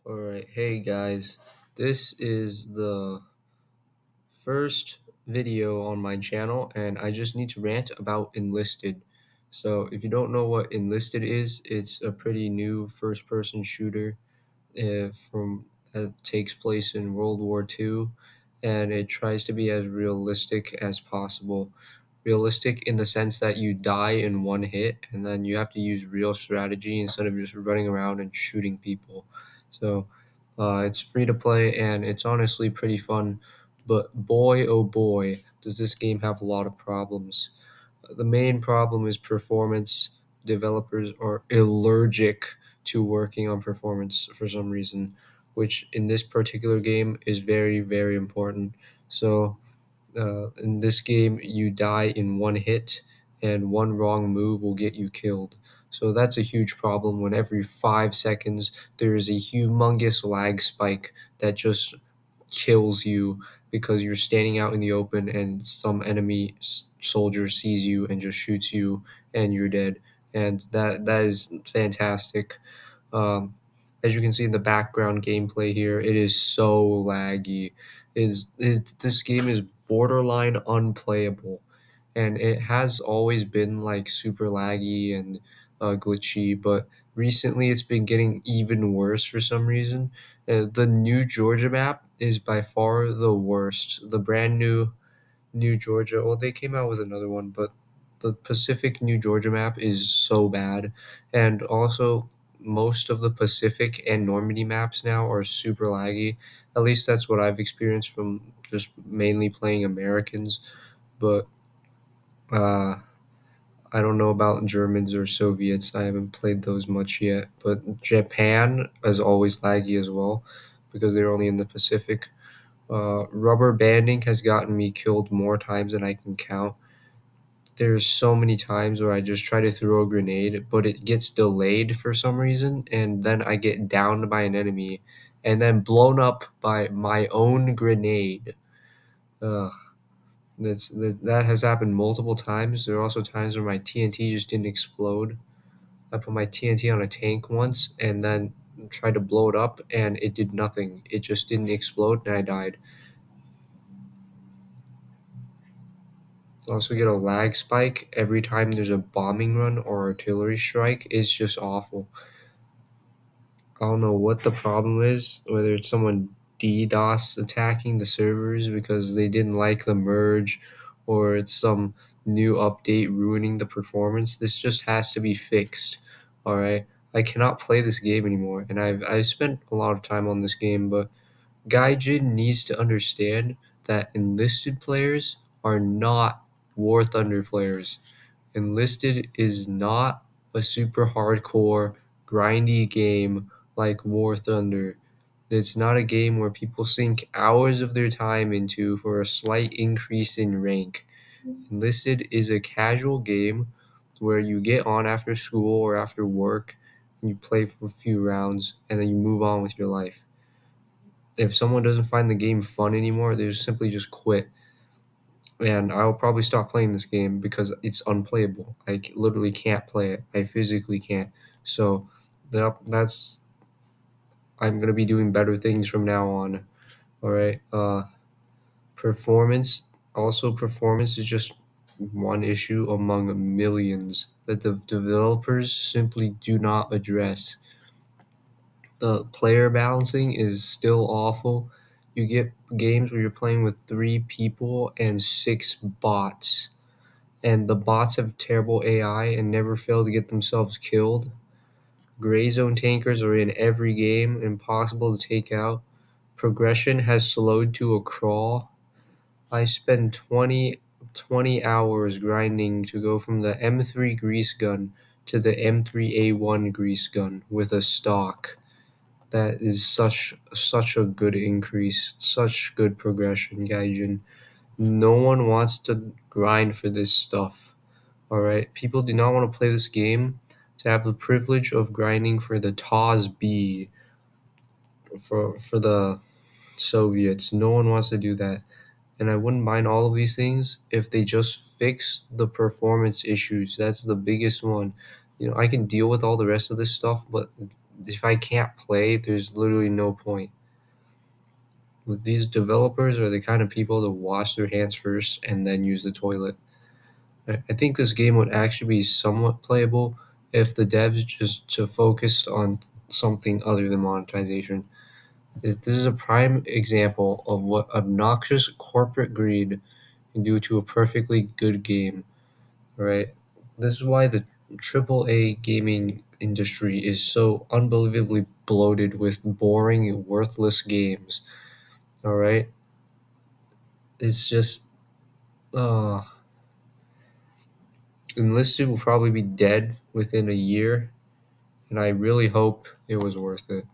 All right, hey guys, this is the first video on my channel, and I just need to rant about Enlisted. So, if you don't know what Enlisted is, it's a pretty new first person shooter from that takes place in World War II, and it tries to be as realistic as possible. Realistic in the sense that you die in one hit, and then you have to use real strategy instead of just running around and shooting people. So, it's free to play, and it's honestly pretty fun. But boy, oh boy, does this game have a lot of problems. The main problem is performance. Developers are allergic to working on performance for some reason, which in this particular game is very, very important. So, in this game, you die in one hit, and one wrong move will get you killed. So that's a huge problem when every 5 seconds there is a humongous lag spike that just kills you because you're standing out in the open and some enemy soldier sees you and just shoots you and you're dead. And that is fantastic. Um, as you can see in the background gameplay here, it is so laggy. This game is borderline unplayable, and it has always been like super laggy and glitchy. But recently, it's been getting even worse for some reason. The new Georgia map is by far the worst. The brand new Georgia. Well, they came out with another one, but the Pacific New Georgia map is so bad. And also, most of the Pacific and Normandy maps now are super laggy. At least that's what I've experienced from just mainly playing Americans. But uh, I don't know about Germans or Soviets. I haven't played those much yet. But Japan is always laggy as well because they're only in the Pacific. Rubber banding has gotten me killed more times than I can count. There's so many times where I just try to throw a grenade, but it gets delayed for some reason, and then I get downed by an enemy, and then blown up by my own grenade. Ugh, that has happened multiple times. There are also times where my TNT just didn't explode. I put my TNT on a tank once, and then tried to blow it up, and it did nothing. It just didn't explode, and I died. Also get a lag spike every time there's a bombing run or artillery strike. It's just awful. I don't know what the problem is, whether it's someone DDoS attacking the servers because they didn't like the merge, or it's some new update ruining the performance. This just has to be fixed. Alright? I cannot play this game anymore, and I've spent a lot of time on this game, but Gaijin needs to understand that enlisted players are not War Thunder players. Enlisted is not a super hardcore, grindy game like War Thunder. It's not a game where people sink hours of their time into for a slight increase in rank. Enlisted is a casual game where you get on after school or after work and you play for a few rounds and then you move on with your life. If someone doesn't find the game fun anymore, they just simply just quit, and I'll probably stop playing this game because it's unplayable. Literally can't play it. I physically can't. So that's I'm gonna be doing better things from now on. All right. Performance. Also, performance is just one issue among millions that the developers simply do not address. The player balancing is still awful. You get games where you're playing with three people and six bots, and the bots have terrible AI and never fail to get themselves killed. Gray zone tankers are in every game, impossible to take out. Progression has slowed to a crawl. I spend 20 hours grinding to go from the M3 grease gun to the M3A1 grease gun with a stock. That is such a good increase, such good progression, Gaijin. No one wants to grind for this stuff. Alright, people do not want to play this game to have the privilege of grinding for the TOS B for the Soviets. No one wants to do that. And I wouldn't mind all of these things if they just fix the performance issues. That's the biggest one. I can deal with all the rest of this stuff, but if I can't play, there's literally no point. With these developers are the kind of people that wash their hands first and then use the toilet. I think this game would actually be somewhat playable if the devs just to focused on something other than monetization. This is a prime example of what obnoxious corporate greed can do to a perfectly good game, right? This is why the AAA gaming industry is so unbelievably bloated with boring and worthless games, all right? It's just, uh, Enlisted will probably be dead within a year, and I really hope it was worth it.